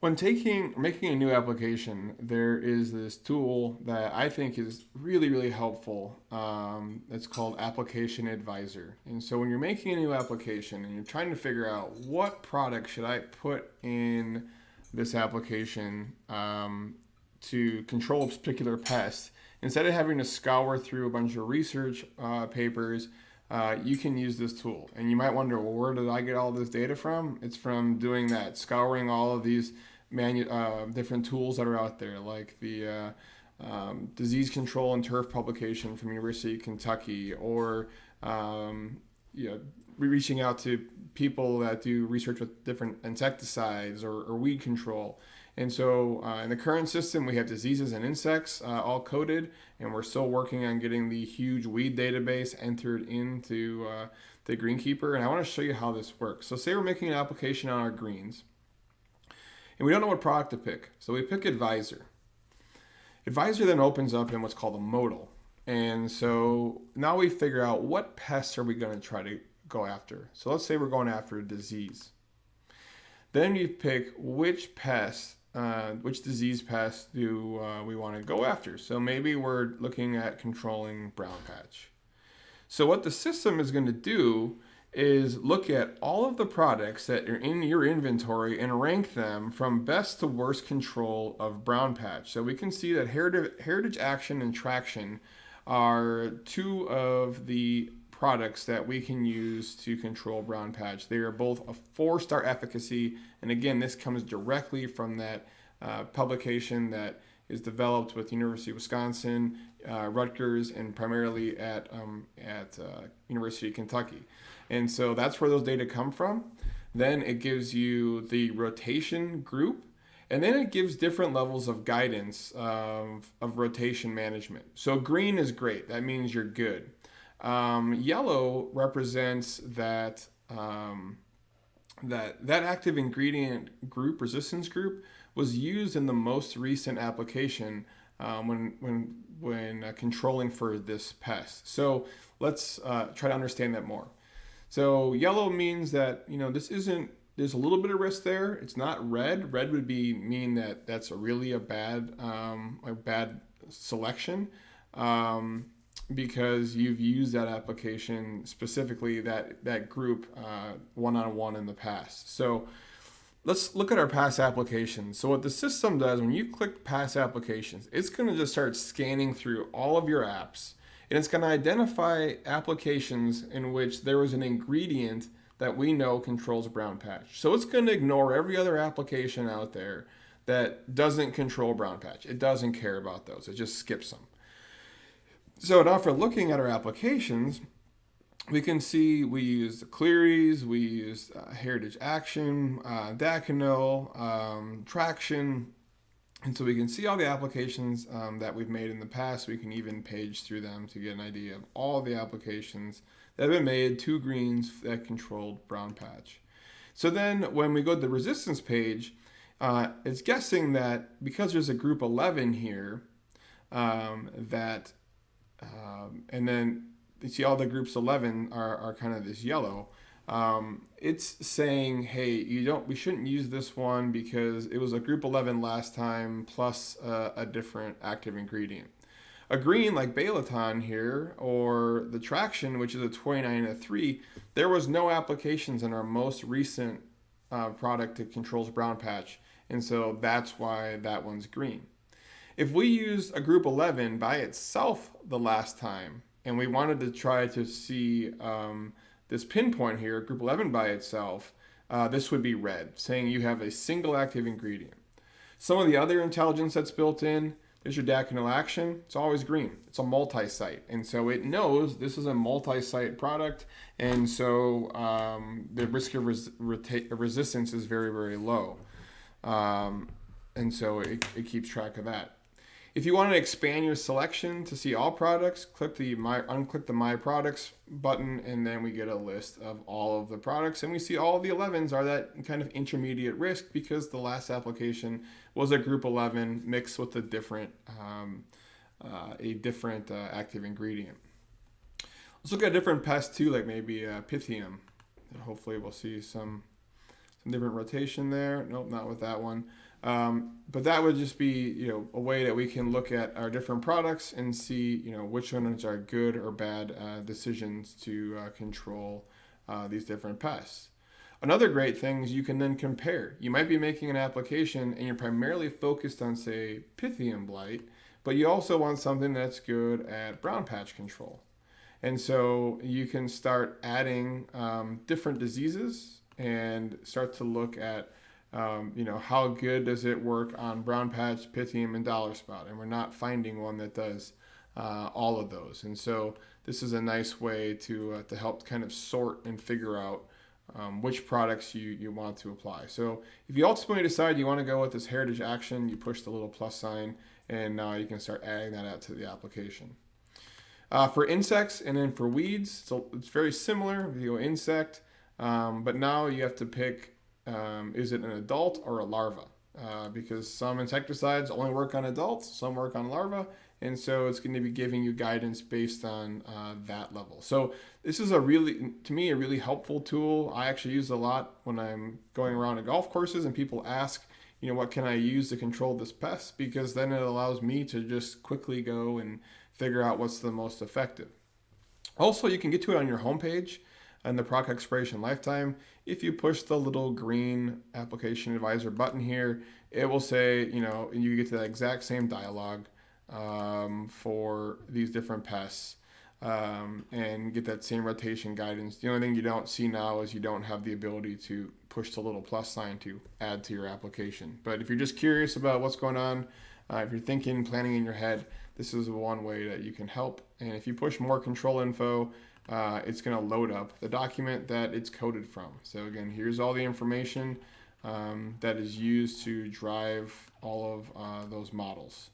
When making a new application, there is this tool that I think is really, really helpful. It's called Application Advisor. And so when you're making a new application and you're trying to figure out what product should I put in this application to control a particular pest, instead of having to scour through a bunch of research papers, you can use this tool. And you might wonder, well, where did I get all this data from? It's from doing that, scouring all of these different tools that are out there, like the Disease Control and Turf publication from University of Kentucky, or you know, reaching out to people that do research with different insecticides or weed control. And so in the current system, we have diseases and insects all coded, and we're still working on getting the huge weed database entered into the Greenkeeper. And I want to show you how this works. So say we're making an application on our greens, and we don't know what product to pick. So we pick Advisor. Advisor then opens up in what's called a modal. And so now we figure out what pests are we going to try to go after. So let's say we're going after a disease. Then you pick which disease pest do we want to go after. So maybe we're looking at controlling brown patch. So what the system is going to do is look at all of the products that are in your inventory and rank them from best to worst control of brown patch. So we can see that Heritage Action and Traction are two of the products that we can use to control brown patch. They are both a 4-star efficacy, and again, this comes directly from that publication that is developed with University of Wisconsin, Rutgers, and primarily at University of Kentucky. And so that's where those data come from. Then it gives you the rotation group, and then it gives different levels of guidance of rotation management. So green is great. That means you're good. Yellow represents that that active ingredient group, resistance group, was used in the most recent application when controlling for this pest. So let's try to understand that more. So yellow means that this isn't. There's a little bit of risk there. It's not red. Red would mean that that's really a bad selection. Because you've used that application, specifically that group one-on-one in the past. So let's look at our past applications. So what the system does when you click past applications, it's going to just start scanning through all of your apps, and it's going to identify applications in which there was an ingredient that we know controls brown patch. So it's going to ignore every other application out there that doesn't control brown patch. It doesn't care about those. It just skips them. So now for looking at our applications, we can see we used Cleary's, we used Heritage Action, Daconil, Traction, and so we can see all the applications that we've made in the past. We can even page through them to get an idea of all the applications that have been made to greens that controlled brown patch. So then when we go to the resistance page, it's guessing that because there's a group 11 here, and then you see all the groups 11 are kind of this yellow. It's saying, hey, we shouldn't use this one because it was a group 11 last time plus a different active ingredient. A green like Balaton here, or the Traction, which is a 29 and a 3, there was no applications in our most recent product that controls brown patch, and so that's why that one's green. If we used a group 11 by itself the last time, and we wanted to try to see this pinpoint here, group 11 by itself, this would be red, saying you have a single active ingredient. Some of the other intelligence that's built in, there's your Daconil Action, it's always green. It's a multi-site, and so it knows this is a multi-site product, and so the risk of resistance is very, very low. And so it keeps track of that. If you want to expand your selection to see all products, unclick the My Products button, and then we get a list of all of the products. And we see all of the 11s are that kind of intermediate risk because the last application was a group 11 mixed with a different active ingredient. Let's look at a different pest too, like maybe Pythium. Hopefully we'll see some some different rotation there. Nope, not with that one. But that would just be, a way that we can look at our different products and see, which ones are good or bad decisions to control these different pests. Another great thing is you can then compare. You might be making an application and you're primarily focused on, say, Pythium blight, but you also want something that's good at brown patch control. And so you can start adding different diseases and start to look at, how good does it work on brown patch, Pythium, and dollar spot. And we're not finding one that does all of those. And so this is a nice way to help kind of sort and figure out which products you want to apply. So if you ultimately decide you want to go with this Heritage Action, you push the little plus sign, and now you can start adding that out to the application. For insects and then for weeds, so it's very similar. You go insect, but now you have to pick, is it an adult or a larva? Because some insecticides only work on adults, some work on larvae, and so it's going to be giving you guidance based on that level. So this is to me, a really helpful tool. I actually use it a lot when I'm going around at golf courses and people ask, what can I use to control this pest? Because then it allows me to just quickly go and figure out what's the most effective. Also, you can get to it on your homepage and the product expiration lifetime. If you push the little green application advisor button here, it will say, and you get to that exact same dialogue for these different pests and get that same rotation guidance. The only thing you don't see now is you don't have the ability to push the little plus sign to add to your application. But if you're just curious about what's going on, if you're planning in your head, this is one way that you can help. And if you push more control info, it's going to load up the document that it's coded from. So again, here's all the information that is used to drive all of those models.